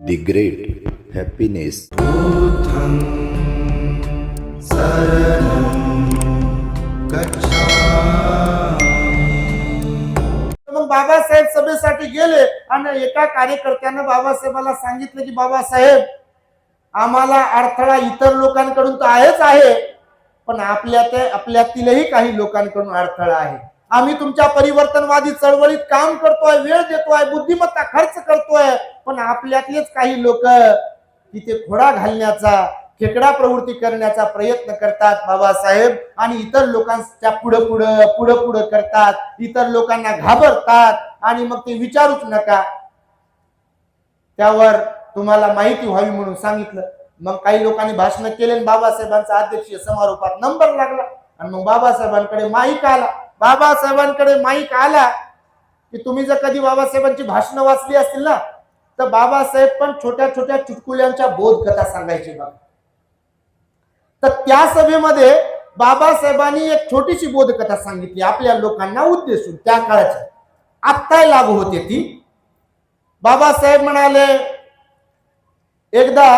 The Great Happiness. मग बाबासाहेब सभेसाठी गेले आणि एका कार्यकर्त्यानं बाबासाहेबाला सांगितलं की बाबासाहेब, आम्हाला अडथळा इतर लोकांकडून तर आहेच आहे, पण आपल्यातीलही काही लोकांकडून अडथळा आहे. आम्ही तुमच्या परिवर्तनवादी चळवळीत काम करतोय, वेळ देतोय, बुद्धिमत्ता खर्च करतोय, पण आपल्यातलेच काही लोक तिथे खोडा घालण्याचा, खेकडा प्रवृत्ती करण्याचा प्रयत्न करतात बाबासाहेब, आणि इतर लोकांच्या पुढे करतात, इतर लोकांना घाबरतात, आणि मग ते विचारूच नका. त्यावर तुम्हाला माहिती व्हावी म्हणून सांगितलं. मग काही लोकांनी भाषण केले, बाबासाहेबांचा अध्यक्षीय समारोपात नंबर लागला, आणि मग बाबासाहेबांकडे माईक आला. बाबासाहेबांकडे माईक आला की तुम्ही जर कधी बाबासाहेबांची भाषणं वाचली असतील ना, तर बाबासाहेब पण छोट्या छोट्या चुटकुल्यांच्या बोधकथा सांगायचे बघा. तर त्या सभेमध्ये बाबासाहेबांनी एक छोटीशी बोधकथा सांगितली आपल्या लोकांना उद्देशून, त्या काळाची, आत्ता लागू होते ती. बाबासाहेब म्हणाले, एकदा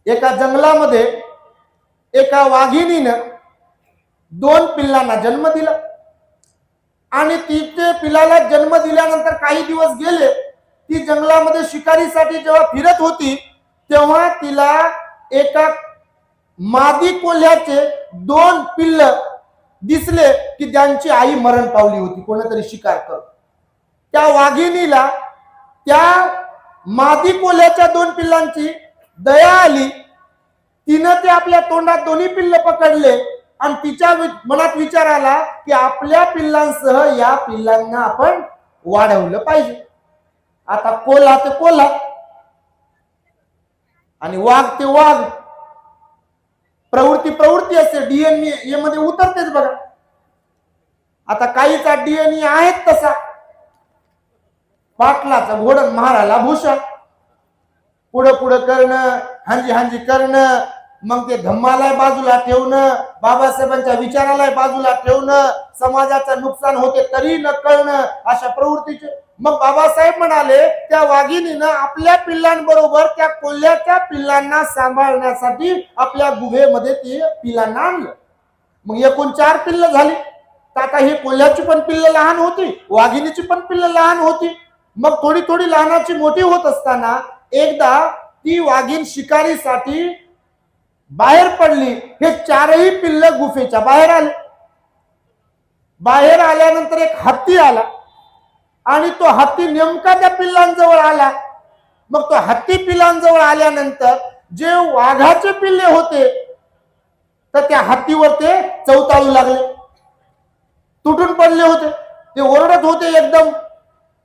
एका जंगलामध्ये एका वाघिणीनं 2 पिल्लांना जन्म दिला, आणि तिथे पिल्लाला जन्म दिल्यानंतर काही दिवस गेले. ती जंगलामध्ये शिकारीसाठी जेव्हा फिरत होती, तेव्हा तिला एका मादी कोल्ह्याचे 2 पिल्ल दिसले की ज्यांची आई मरण पावली होती कोणतरी शिकार करत. त्या वाघिणीला त्या मादी कोल्ह्याच्या 2 पिल्लांची दया आली. तिनं ते आपल्या तोंडात दोन्ही पिल्ल पकडले, आणि तिच्या मनात विचार आला की आपल्या पिल्लांसह या पिल्लांना आपण वाढवलं पाहिजे. आता कोल्हा ते कोल्हा आणि वाघ ते वाघ, प्रवृत्ती असते, डीएनए मध्ये उतरतेच बघा. आता काहीचा डीएनए आहेत तसा, पाटलाचा घोडण महाराला भूषा, पुढं करणं, हांजी करणं, मग ते धम्माला बाजूला ठेवणं, बाबासाहेबांच्या विचाराला बाजूला ठेवणं, समाजाचं नुकसान होते तरी न कळणं, अशा प्रवृत्तीचे. मग बाबासाहेब म्हणाले, त्या वाघिणीनं आपल्या पिल्लांबरोबर त्या कोल्ह्याच्या पिल्लांना सांभाळण्यासाठी आपल्या गुहेमध्ये ते पिल्लांना आणलं. मग एकूण 4 पिल्ल झाली. तर आता ही कोल्ह्याची पण पिल्ल लहान होती, वाघिणीची पण पिल्ल लहान होती. मग थोडी लहानाची मोठी होत असताना एकदा ती वाघीण शिकारीसाठी बाहेर पडली. हे 4ही पिल्ल गुफेच्या बाहेर आले. बाहेर आल्यानंतर एक हत्ती आला, आणि तो हत्ती नेमका त्या पिल्लांजवळ आला. मग तो हत्ती पिल्लांजवळ आल्यानंतर जे वाघाचे पिल्ले होते, तर त्या हत्तीवर ते चवताळू लागले, तुटून पडले होते. ते ओरडत होते, एकदम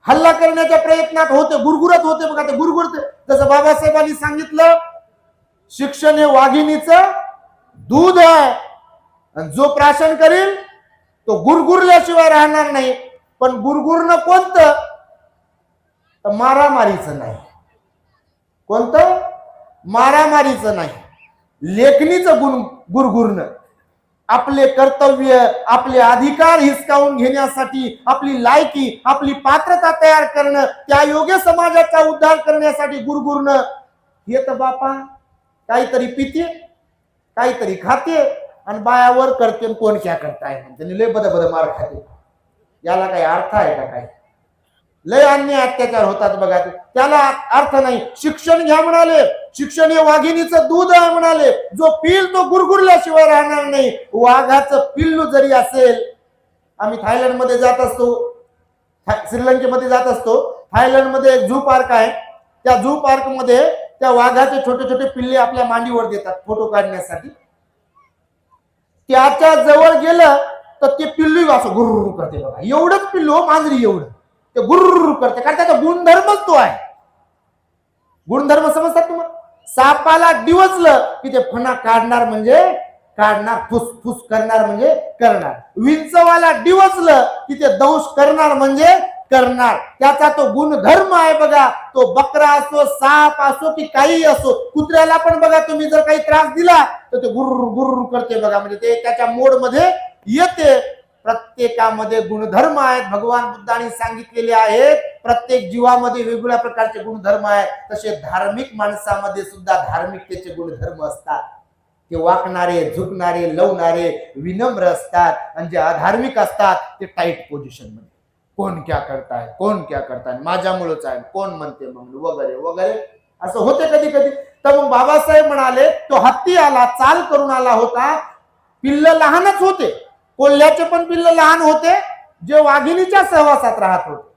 हल्ला करण्याच्या प्रयत्नात होते, गुरगुरत होते. बघा ते गुरगुरते. जसं बाबासाहेबांनी सांगितलं, शिक्षण हे वाघिणीचं दूध आहे, आणि जो प्राशन करील तो गुरगुरल्याशिवाय राहणार नाही. पण गुरगुरणं कोणतं? तर मारामारीचं नाही. कोणतं? मारामारीचं नाही, लेखणीचं गुरगुरणं. आपले कर्तव्य, आपले अधिकार हिसकावून घेण्यासाठी, आपली लायकी, आपली पात्रता तयार करणं, त्या योग्य समाजाचा उद्धार करण्यासाठी गुरगुरणं. हे तर बापा काहीतरी पिते, काहीतरी खाते, आणि बायावर करते, कोण क्या करताय त्यांनी लय बद मार खाते. याला काही अर्थ आहे का? काय लय अन्याय अत्याचार होतात बघा. त्याला अर्थ नाही. शिक्षण घ्या म्हणाले, शिक्षण हे वाघिणीचं दूध आहे म्हणाले, जो पिल तो गुरगुरल्याशिवाय राहणार नाही. वाघाचं पिल्लू जरी असेल, आम्ही थायलंडमध्ये जात असतो, श्रीलंकेमध्ये जात असतो. थायलंडमध्ये एक झू पार्क आहे. त्या झू पार्क मध्ये त्या वाघाचे छोटे पिल्ले आपल्या मांडीवर देतात फोटो काढण्यासाठी. त्याच्या जवळ गेलं तर ते पिल्लू असं गुर्र करते बघा. एवढंच पिल्लू, मांजरी एवढं, ते गुर्र करते, कारण त्याचा गुणधर्मच तो आहे. गुणधर्म समजतात तुम्हाला? सापाला डिवचलं की ते फणा काढणार म्हणजे काढणार, फुसफुस करणार म्हणजे करणार. विंचवाला डिवचलं की ते दंश करणार म्हणजे करणार. त्याचा तो गुणधर्म आहे बघा. तो बकरा असो, साप असो, की काही असो. कुत्र्याला पण बघा, तुम्ही जर काही त्रास दिला तर ते गुर्र गुर्र करते बघा, म्हणजे ते त्याच्या मोड मध्ये येते. प्रत्येकामध्ये गुणधर्म आहेत. भगवान बुद्धांनी सांगितलेले आहेत प्रत्येक जीवामध्ये वेगवेगळ्या प्रकारचे गुणधर्म आहे, तसे धार्मिक माणसामध्ये सुद्धा धार्मिकतेचे गुणधर्म असतात. ते वाकणारे, झुकणारे, लवणारे, विनम्र असतात. आणि जे अधार्मिक असतात ते टाईट पोझिशन मध्ये, कोण क्या करताय, कोण क्या करताय, माझ्यामुळेच आहे, कोण म्हणते मग, वगैरे वगैरे असं होते कधी कधी. तर मग बाबासाहेब म्हणाले, तो हत्ती आला, चाल करून आला होता. पिल्ल लहानच होते, कोल्ह्याचे पण पिल्ल लहान होते जे वाघिणीच्या सहवासात राहत होते,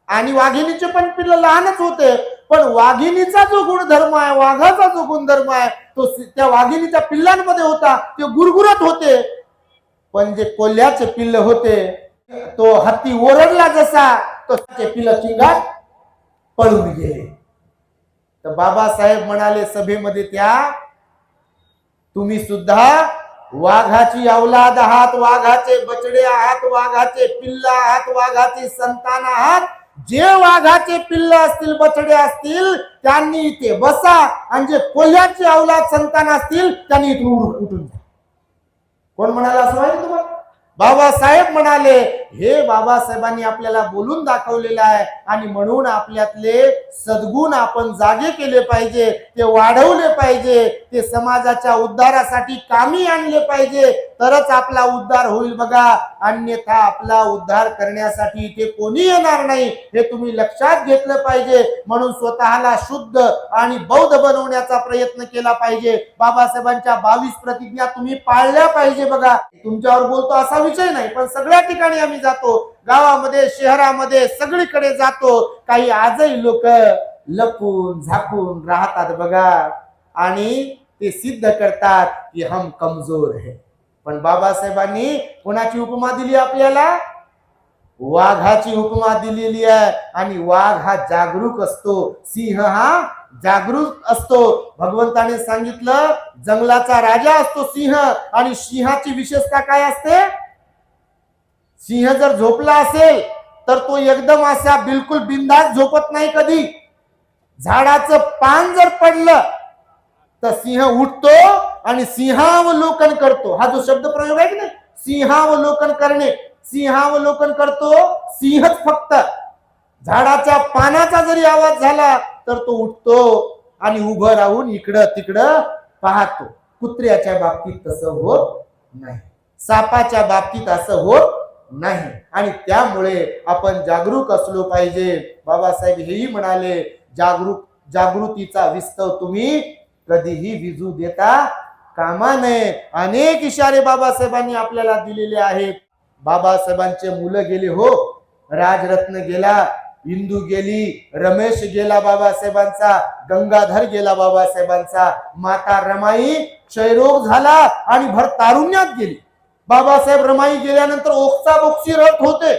आणि वाघिणीचे पण पिल्ल लहानच होते. पण वाघिणीचा जो गुणधर्म आहे, वाघाचा जो गुणधर्म आहे, तो त्या वाघिणीच्या पिल्लांमध्ये होता. ते गुरगुरत होते. पण जे कोल्ह्याचे पिल्ल होते, तो हत्ती ओरडला जसा, तो त्याचे पिल्ल चिंगाट पळून गेले. तर बाबासाहेब म्हणाले सभेमध्ये, त्या तुम्ही सुद्धा वाघाची औलाद आहात, वाघाचे बछडे आहात, वाघाचे पिल्ल आहात, वाघाची संतान आहात. जे वाघाचे पिल्ल असतील, बछडे असतील, त्यांनी इथे बसा, आणि जे कोल्ह्याची औलाद संतान असतील त्यांनी इथून उठून जा. कोण म्हणाला असं माहिती तुम्हाला? बाबासाहेब म्हणाले. हे बाबासाहेबांनी आपल्याला बोलून दाखवलेलं आहे, आणि म्हणून आपल्यातले सद्गुण आपण जागे केले पाहिजे, ते वाढवले पाहिजे, ते समाजाच्या उद्धारासाठी कामी आणले पाहिजे, तरच आपला उद्धार होईल बघा. अन्यथा आपला उद्धार करण्यासाठी इथे कोणी येणार नाही, हे तुम्ही लक्षात घेतलं पाहिजे. म्हणून स्वतःला शुद्ध आणि बौद्ध बनवण्याचा प्रयत्न केला पाहिजे. बाबासाहेबांच्या 22 प्रतिज्ञा तुम्ही पाळल्या पाहिजे बघा. तुमच्यावर बोलतो असा विषय नाही, पण सगळ्या ठिकाणी आम्ही जातो, गावामध्ये, शहरामध्ये, सगळीकडे जातो. काही आजही लोक लपून झाकून राहतात बघा, आणि ते सिद्ध करतात की हम कमजोर है. पण बाबासाहेबांनी कोणाची उपमा दिली आपल्याला? वाघाची उपमा दिलेली आहे. आणि वाघ हा जागरूक असतो, सिंह हा जागरूक असतो. भगवंताने सांगितलं, जंगलाचा राजा असतो सिंह, आणि सिंहाची विशेषता काय असते? सिंह जर झोपला असेल तर तो एकदम असा बिलकुल बिंदास झोपत नाही कधी. झाडाचं पान जर पडलं तर सिंह उठतो आणि सिंहावलोकन करतो. हा जो शब्द प्रयोग आहे की नाही, सिंहावलोकन करणे, सिंहावलोकन करतो सिंहच फक्त. झाडाच्या पानाचा जरी आवाज झाला तर तो उठतो आणि उभं राहून इकडं तिकडं पाहतो. कुत्र्याच्या बाबतीत तसं होत नाही, सापाच्या बाबतीत असं होत नाही. आणि त्यामुळे आपण जागरूक असलो पाहिजे. बाबासाहेब हेही म्हणाले, जागृतीचा विस्तव तुम्ही कधीही विजू देता कामा नये. अनेक इशारे बाबासाहेबांनी आपल्याला दिलेले आहेत. बाबासाहेबांचे मुलं गेले हो, राजरत्न गेला, इंदू गेली, रमेश गेला बाबासाहेबांचा, गंगाधर गेला बाबासाहेबांचा, माता रमाई क्षयरोग झाला आणि भर तारुण्यात गेली. बाबासाहेब रमाई गेल्यानंतर ओक्साबोक्शी रडत होते.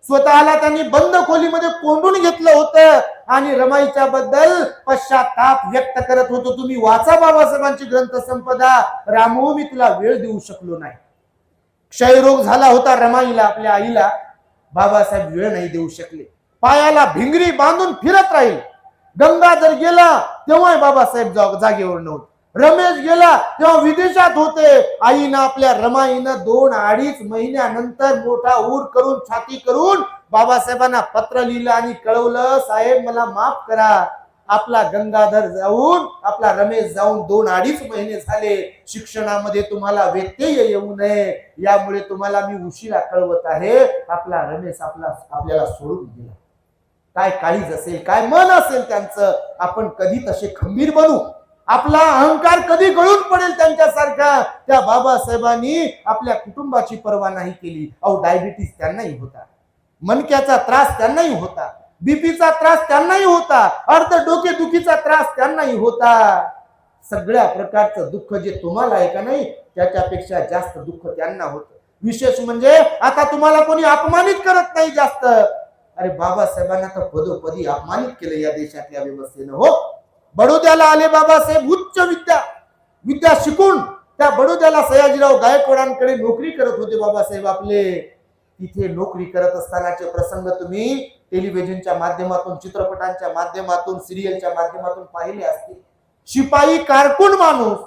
स्वतःला त्यांनी बंद खोलीमध्ये कोंडून घेतलं होतं आणि रमाईच्या बद्दल पश्चाताप व्यक्त करत होतो. तुम्ही वाचा बाबासाहेबांची ग्रंथ संपदा. रामू, मी तुला वेळ देऊ शकलो नाही. क्षयरोग झाला होता रमाईला, आपल्या आईला. बाबासाहेब वेळ नाही देऊ शकले. पायाला भिंगरी बांधून फिरत राहील. गंगाधर गेला तेव्हा बाबासाहेब जागेवर नव्हते. रमेश गेला तेव्हा विदेशात होते. आईनं, आपल्या रमाईनं 2-2.5 महिन्यानंतर मोठा ऊर करून, छाती करून बाबासाहेबांना पत्र लिहिलं आणि कळवलं, साहेब मला माफ करा, आपला गंगाधर जाऊन, आपला रमेश जाऊन 2-2.5 महिने झाले. शिक्षणामध्ये तुम्हाला व्यत्यय येऊ नये यामुळे तुम्हाला मी उशिरा कळवत आहे. आपला रमेश आपल्याला सोडून गेला. काय काळीज असेल, काय मन असेल त्यांचं. आपण कधी तसे खंबीर बनू, आपला अहंकार कधी गळून पडेल त्यांच्यासारखा. त्या बाबासाहेबांनी आपल्या कुटुंबाची पर्वा नाही केली. अहो, डायबिटीस त्यांनाही होता, मणक्याचा त्रास त्यांनाही होता, बीपीचा त्रास त्यांनाही होता, अर्ध डोकेदुखीचा त्रास त्यांनाही होता. सगळ्या प्रकारचं दुःख जे तुम्हाला आहे का नाही, त्याच्यापेक्षा जास्त दुःख त्यांना होतं. विशेष म्हणजे आता तुम्हाला कोणी अपमानित करत नाही जास्त. अरे, बाबासाहेबांना तर पदोपदी अपमानित केलं या देशातल्या व्यवस्थेनं. हो, बडोद्याला आले बाबासाहेब, उच्च विद्या शिकून त्या बडोद्याला सयाजीराव गायकवाडांकडे नोकरी करत होते बाबासाहेब आपले. तिथे नोकरी करत असतानाचे प्रसंग तुम्ही टेलिव्हिजनच्या माध्यमातून, चित्रपटांच्या माध्यमातून, सिरियलच्या माध्यमातून पाहिले असतील. शिपाई कारकून माणूस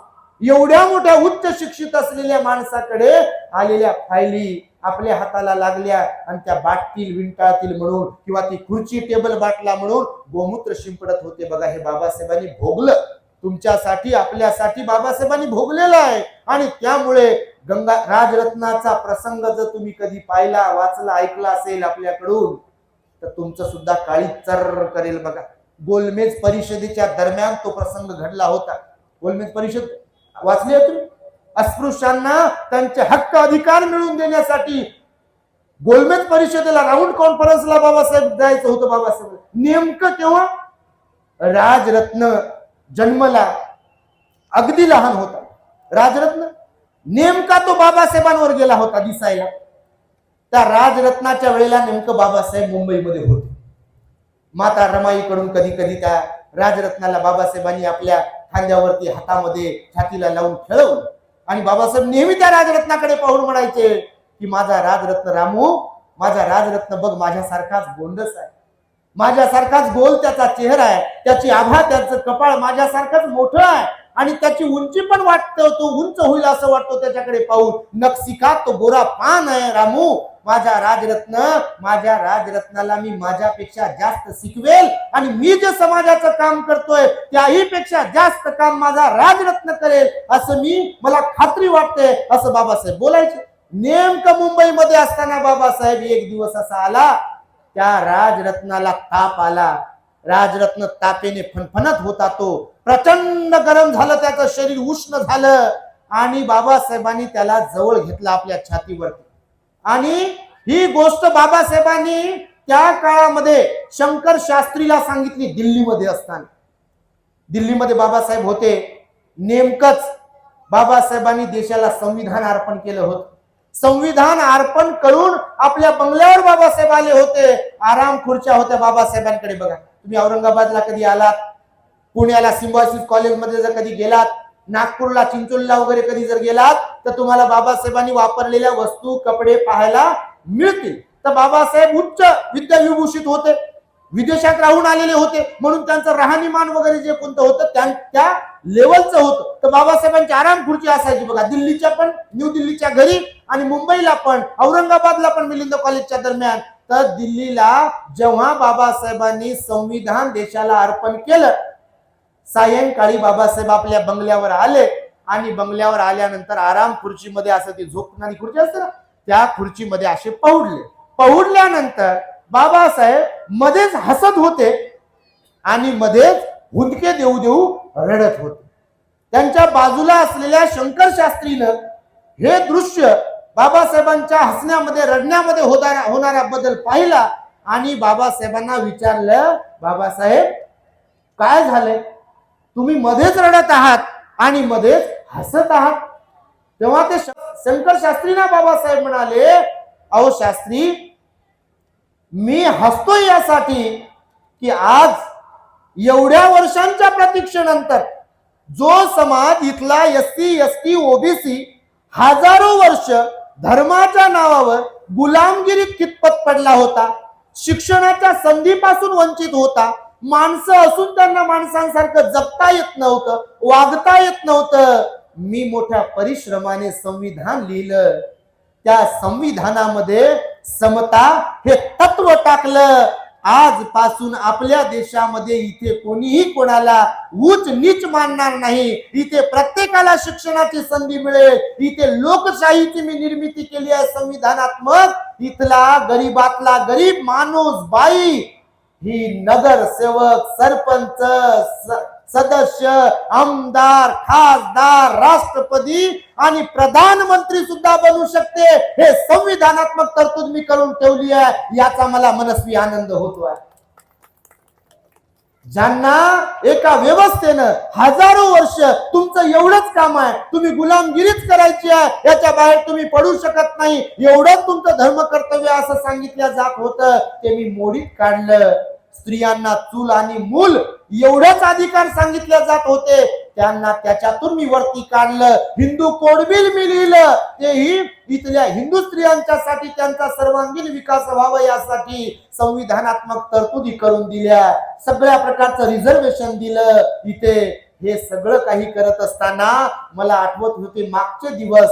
एवढ्या मोठ्या उच्च शिक्षित असलेल्या माणसाकडे आलेल्या फायली आपल्या हाताला लागल्या आणि त्या बाटतील विंटाळतील म्हणून किंवा ती खुर्ची टेबल बाटला म्हणून गोमूत्र शिंपडत होते. बघा, हे बाबासाहेबांनी भोगलं. तुमच्यासाठी आपल्यासाठी बाबासाहेबांनी भोगलेलं आहे. आणि त्यामुळे गंगा राजरत्नाचा प्रसंग जर तुम्ही कधी पाहिला, वाचला, ऐकला असेल आपल्याकडून, तर तुमचं सुद्धा काळी चर्र करेल. बघा, गोलमेज परिषदेच्या दरम्यान तो प्रसंग घडला होता. गोलमेज परिषद वाचली आहे तुम्ही? अस्पृश्यांना त्यांचे हक्क अधिकार मिळवून देण्यासाठी गोलमेज परिषदेला, राऊंड कॉन्फरन्सला बाबासाहेब जायचं होतं. बाबासाहेब नेमकं तेव्हा राजरत्न जन्मला, अगदी लहान होता राजरत्न. नेमका तो बाबासाहेबांवर गेला होता दिसायला. त्या राजरत्नाच्या वेळेला नेमकं बाबासाहेब मुंबईमध्ये होते. माता रमाईकडून कधी कधी त्या राजरत्नाला बाबासाहेबांनी आपल्या खांद्यावरती, हातामध्ये, छातीला लावून खेळवलं. आणि बाबासाहेब नेहमी त्या राजरत्नाकडे पाहून म्हणायचे की माझा राजरत्न रामू, माझा राजरत्न बघ, माझ्यासारखाच गोंडस आहे, माझ्यासारखाच गोल त्याचा चेहरा आहे, त्याची आभा, त्याचं कपाळ माझ्यासारखंच मोठं आहे आणि त्याची उंची पण वाटतं, तो उंच होईल असं वाटतं त्याच्याकडे पाहून. नक्षिका तो गोरा पान आहे रामू, माझा राजरत्न, माझ्या राजरत्नाला मी माझ्यापेक्षा जास्त शिकवेल आणि मी जे समाजाचं काम करतोय त्याही पेक्षा जास्त काम माझा राजरत्न करेल असं मला खात्री वाटते, असं बाबासाहेब बोलायचे. नेमकं मुंबईमध्ये असताना बाबासाहेब एक दिवस असा आला, त्या राजरत्नाला ताप आला. राजरत्न तापेने फणफणत होता, तो प्रचंड गरम झालं, त्याचं शरीर उष्ण झालं आणि बाबासाहेबांनी त्याला जवळ घेतला आपल्या छातीवरती. आणि ही गोष्ट बाबासाहेबांनी त्या काळामध्ये शंकर शास्त्रीला सांगितली. दिल्लीमध्ये असताना, दिल्लीमध्ये बाबासाहेब होते. नेमकंच बाबासाहेबांनी देशाला संविधान अर्पण केलं होतं. संविधान अर्पण करून आपल्या बंगल्यावर बाबासाहेब आले होते. आराम खुर्च्या होत्या बाबासाहेबांकडे. बघा, तुम्ही औरंगाबादला कधी आलात, पुण्याला सिम्बायोसिस कॉलेजमध्ये जर कधी गेलात, नागपूरला, चिंचोलीला वगैरे कधी जर गेलात, तर तुम्हाला बाबासाहेबांनी वापरलेल्या वस्तू, कपडे पाहायला मिळतील. तर बाबासाहेब उच्च विद्याविभूषित होते, विदेशात राहून आलेले होते, म्हणून त्यांचं राहणीमान वगैरे जे कोणतं होतं त्या लेवलचं होतं. तर बाबासाहेबांची आराम खुर्ची असायची. बघा, दिल्लीच्या पण, न्यू दिल्लीच्या घरी आणि मुंबईला पण, औरंगाबादला पण, मिलिंद कॉलेजच्या दरम्यान. तर दिल्लीला जेव्हा बाबासाहेबांनी संविधान देशाला अर्पण केलं, सायंकाळी बाबासाहेब आपल्या बंगल्यावर आले आणि बंगल्यावर आल्यानंतर आराम खुर्चीमध्ये, असं ती झोपणारी खुर्ची असते ना, त्या खुर्चीमध्ये असे पहुडले. पहुडल्यानंतर बाबासाहेब मध्येच हसत होते आणि मध्येच हुंदके देऊ देऊ रडत होते. त्यांच्या बाजूला असलेल्या शंकर शास्त्रीनं हे दृश्य, बाबासाहेबांच्या हसण्यामध्ये, रडण्यामध्ये होणारा बदल पाहिला आणि बाबासाहेबांना विचारलं, बाबासाहेब काय झालंय, तुम्ही मध्येच रडत आहात आणि मध्येच हसत आहात? तेव्हा ते शंकर शास्त्रींना बाबासाहेब म्हणाले, अहो शास्त्री, मी हसतोय यासाठी की आज एवढ्या वर्षांच्या प्रतीक्षेनंतर जो समाज इथला एससी, एसटी, ओबीसी हजारो वर्ष धर्माच्या नावावर गुलामगिरीत खितपत पडला होता, शिक्षणाच्या संधीपासून वंचित होता, माणसं असून त्यांना माणसांसारखं जगता येत नव्हतं, वागता येत नव्हतं, मी मोठ्या परिश्रमाने संविधान लिहिलं. त्या संविधानामध्ये समता हे तत्व टाकलं. आजपासून आपल्या देशामध्ये इथे कोणीही कोणाला उच्च नीच मानणार नाही. इथे प्रत्येकाला शिक्षणाची संधी मिळेल. इथे लोकशाहीची मी निर्मिती केली आहे संविधानात्मक. इथला गरीबातला गरीब माणूस, बाई, ही नगरसेवक, सरपंच, सदस्य, आमदार, खासदार, राष्ट्रपती आणि प्रधानमंत्री सुद्धा बनू शकते. हे संविधानात्मक तरतूद मी करून ठेवली आहे, याचा मला मनस्वी आनंद होतो आहे. ज्यांना एका व्यवस्थेनं हजारो वर्ष तुमचं एवढंच काम आहे, तुम्ही गुलामगिरीच करायची आहे, याच्या बाहेर तुम्ही पडू शकत नाही, एवढंच तुमचं धर्म कर्तव्य असं सांगितलं जात होतं, ते मी मोडीत काढलं. स्त्रियांना चूल आणि मूल एवढेच अधिकार सांगितले जात होते, त्यांना त्याच्यातून मी वरती काढलं. हिंदू कोड बिल मी लिहिलं, तेही इथल्या हिंदू स्त्रियांच्यासाठी त्यांचा सर्वांगीण विकास व्हावा यासाठी संविधानात्मक तरतुदी करून दिल्या. सगळ्या प्रकारचं रिझर्वेशन दिलं इथे. हे सगळं काही करत असताना मला आठवत होते मागचे दिवस,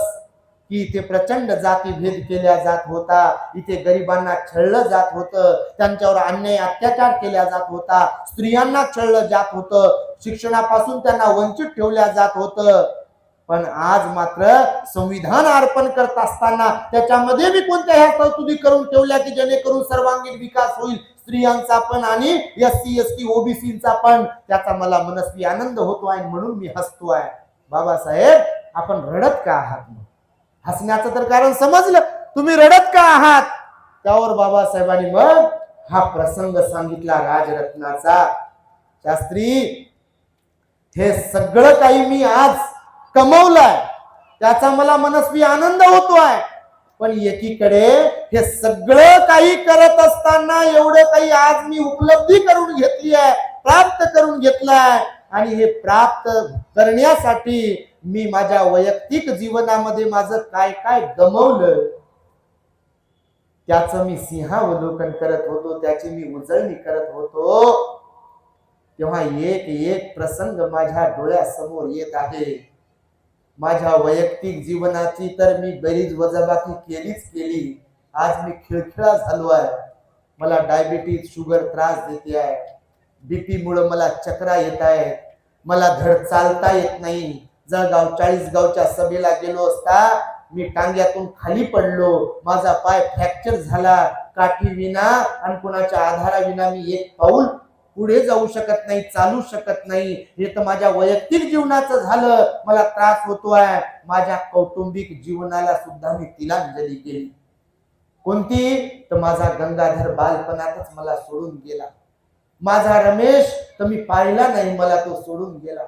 की इथे प्रचंड जातीभेद केल्या जात होता, इथे गरिबांना छळलं जात होतं, त्यांच्यावर अन्याय अत्याचार केल्या जात होता, स्त्रियांना छळलं जात होतं, शिक्षणापासून त्यांना वंचित ठेवल्या जात होतं. पण आज मात्र संविधान अर्पण करत असताना त्याच्यामध्ये मी कोणत्या ह्या तरतुदी करून ठेवल्या की जेणेकरून सर्वांगीण विकास होईल स्त्रियांचा पण आणि SC ST OBCचा पण, त्याचा मला मनस्वी आनंद होतो आहे म्हणून मी हसतोय. बाबासाहेब, आपण रडत का आहात? हसण्याचं तर कारण समजलं, तुम्ही रडत का आहात? त्यावर बाबासाहेबांनी मग हा प्रसंग सांगितला राजरत्नाचा. शास्त्री, हे सगळं काही मी आज कमवलंय, त्याचा मला मनस्वी आनंद होतोय. पण एकीकडे हे सगळं काही करत असताना एवढं काही आज मी उपलब्धी करून घेतली आहे, प्राप्त करून घेतलाय, आणि हे प्राप्त करण्यासाठी मी माझ्या वैयक्तिक जीवनामध्ये माझं काय काय गमवलं, त्याचं मी सिंहावलोकन करत होतो, त्याची मी उजळणी करत होतो. तेव्हा एक एक प्रसंग माझ्या डोळ्यासमोर येत आहे. माझ्या वैयक्तिक जीवनाची तर मी बरीच वजाबाकी केली. आज मी खिळखिळा झालो आहे. मला डायबिटीज, शुगर त्रास देते आहे. BP मुळे मला चक्रा येत आहे. मला धड चालता येत नाही. जळगाव 40 गावच्या सभेला गेलो असता मी टांग्यातून खाली पडलो, माझा पाय फ्रॅक्चर झाला. काठी विना आणि कुणाच्या आधाराविना मी एक पाऊल पुढे जाऊ शकत नाही, चालू शकत नाही. हे तर माझ्या वैयक्तिक जीवनाचं झालं, मला त्रास होतोय. माझ्या कौटुंबिक जीवनाला सुद्धा मी तिलांजली केली. कोणती? तर माझा गंगाधर बालपणातच मला सोडून गेला. माझा रमेश तर मी पाहिला नाही, मला तो सोडून गेला.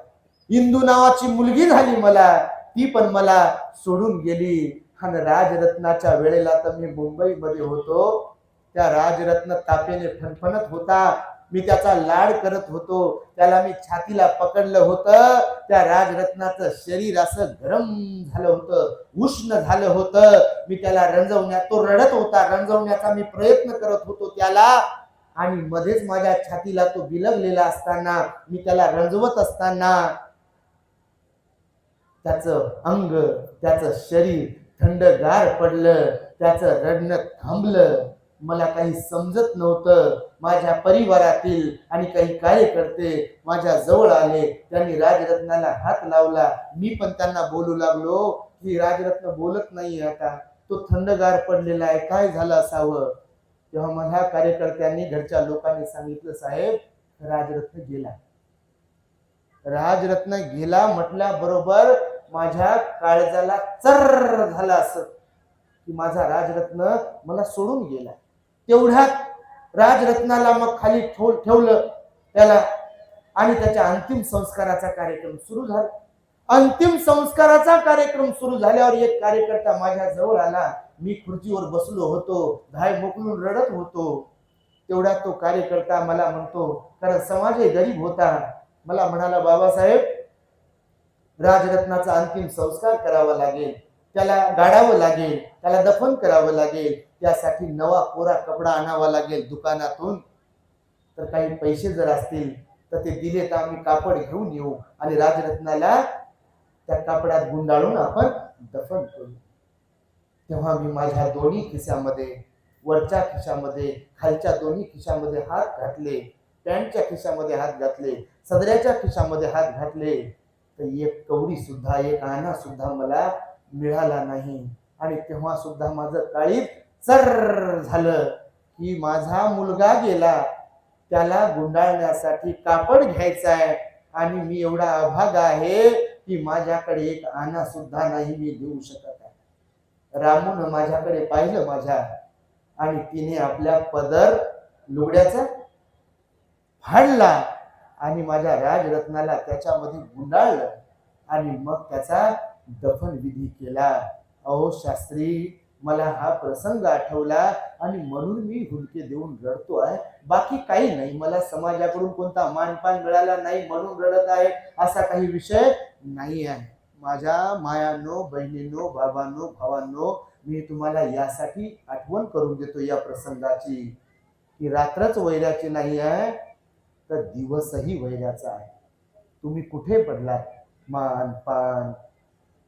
इंदू नावाची मुलगी झाली मला, ती पण मला सोडून गेली. आणि राजरत्नाच्या वेळेला तर मी मुंबईमध्ये होतो. त्या राजरत्न तापेने फणफणत होता. मी त्याचा लाड करत होतो. त्याला मी छातीला पकडलं होतं. त्या राजरत्नाचं शरीर असं गरम झालं होतं, उष्ण झालं होतं. मी त्याला रंजवण्यात, तो रडत होता, रंजवण्याचा मी प्रयत्न करत होतो त्याला. आणि मध्येच माझ्या छातीला तो बिलगलेला असताना, मी त्याला रंजवत असताना त्याचं अंग, त्याचं शरीर थंडगार पडलं, त्याचं रडणं थांबलं. मला काही समजत नव्हतं. माझ्या परिवारातील आणि काही कार्यकर्ते माझ्या जवळ आले. त्यांनी राजरत्नाला हात लावला. मी पण त्यांना बोलू लागलो की राजरत्न बोलत नाही आता, तो थंडगार पडलेला आहे, काय झालं असावं. तेव्हा माझ्या कार्यकर्त्यांनी, घरच्या लोकांनी सांगितलं, साहेब राजरत्न गेला. राजरत्न गेला म्हटल्याबरोबर माझ्या काळजाला चर्र झाला असं की माझा राजरत्न मला सोडून गेला. तेवढ्यात राजरत्नाला मग खाली ठेवलं त्याला, आणि त्याच्या अंतिम संस्काराचा कार्यक्रम सुरू झाला. अंतिम संस्काराचा कार्यक्रम सुरू झाल्यावर एक कार्यकर्ता माझ्या जवळ आला. मी खुर्चीवर बसलो होतो, धाय मोकलून रडत होतो. तेवढ्यात तो कार्यकर्ता मला म्हणतो, कारण समाजही गरीब होता, मला म्हणाला, बाबासाहेब राजरत्नाचा अंतिम संस्कार करावा लागेल, त्याला गाडावं लागेल, त्याला दफन करावं लागेल, त्यासाठी नवा कोरा कपडा आणावा लागेल दुकानातून. तर काही पैसे जर असतील तर ते दिले तर आम्ही कापड घेऊन येऊ आणि राजरत्नाला त्या कापडात गुंडाळून आपण दफन करू. तेव्हा मी माझ्या दोन्ही खिशामध्ये, वरच्या खिशामध्ये, खालच्या दोन्ही खिशामध्ये हात घातले, पॅन्टच्या खिशामध्ये हात घातले, सदऱ्याच्या खिशामध्ये हात घातले, तर एक कवडी सुद्धा, एक आणा सुद्धा मला मिळाला नाही. आणि तेव्हा सुद्धा माझं काळीज चर्र झालं की माझा मुलगा गेला, त्याला गुंडाळण्यासाठी कापड घ्यायचा आहे, आणि मी एवढा अभागा आहे की माझ्याकडे एक आणा सुद्धा नाही मी देऊ शकत आहे. रामून माझ्याकडे पाहिलं माझ्या, आणि तिने आपल्या पदर लुगड्याचा फाडला आणि माझ्या राजरत्नाला त्याच्यामध्ये गुंडाळलं आणि मग त्याचा दफन विधी केला. अहो शास्त्री, मला हा प्रसंग आठवला आणि म्हणून मी हुंदके देऊन रडतो आहे, बाकी काही नाही. मला समाजाकडून कोणता मानपान मिळाला नाही म्हणून रडत आहे असा काही विषय नाही आहे. माझ्या मायानो, बहिणींनो, बाबांनो, भावांनो, मी तुम्हाला यासाठी आठवण करून देतो या प्रसंगाची की रात्रच वैराची नाही आहे, तर दिवसही वैराचा आहे. तुम्ही कुठे पडलात? मान पान,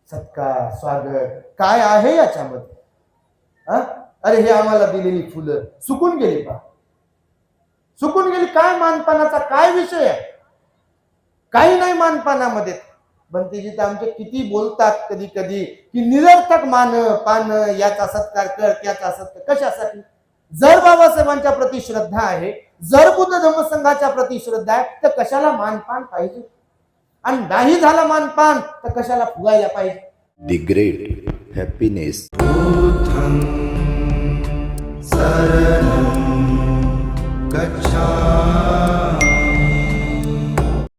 सत्कार स्वागत काय आहे याच्यामध्ये? हा? अरे हे आम्हाला दिलेली फुलं सुकून गेली पा, सुकून गेली. काय मानपानाचा काय विषय आहे? काही नाही मानपानामध्ये. भंतेजी तर आमचे किती बोलतात कधी कधी की निरर्थक मान पान, याचा सत्कार कर त्याचा सत्कार. कशासाठी? जर बाबासाहेबांच्या प्रति श्रद्धा आहे, जर बुद्ध धम्मसंघाच्या प्रति श्रद्धा आहे, तर कशाला मानपान पाहिजे? आणि नाही झाला मानपान तर कशाला फुगायला पाहिजे? The great happiness. बुद्धं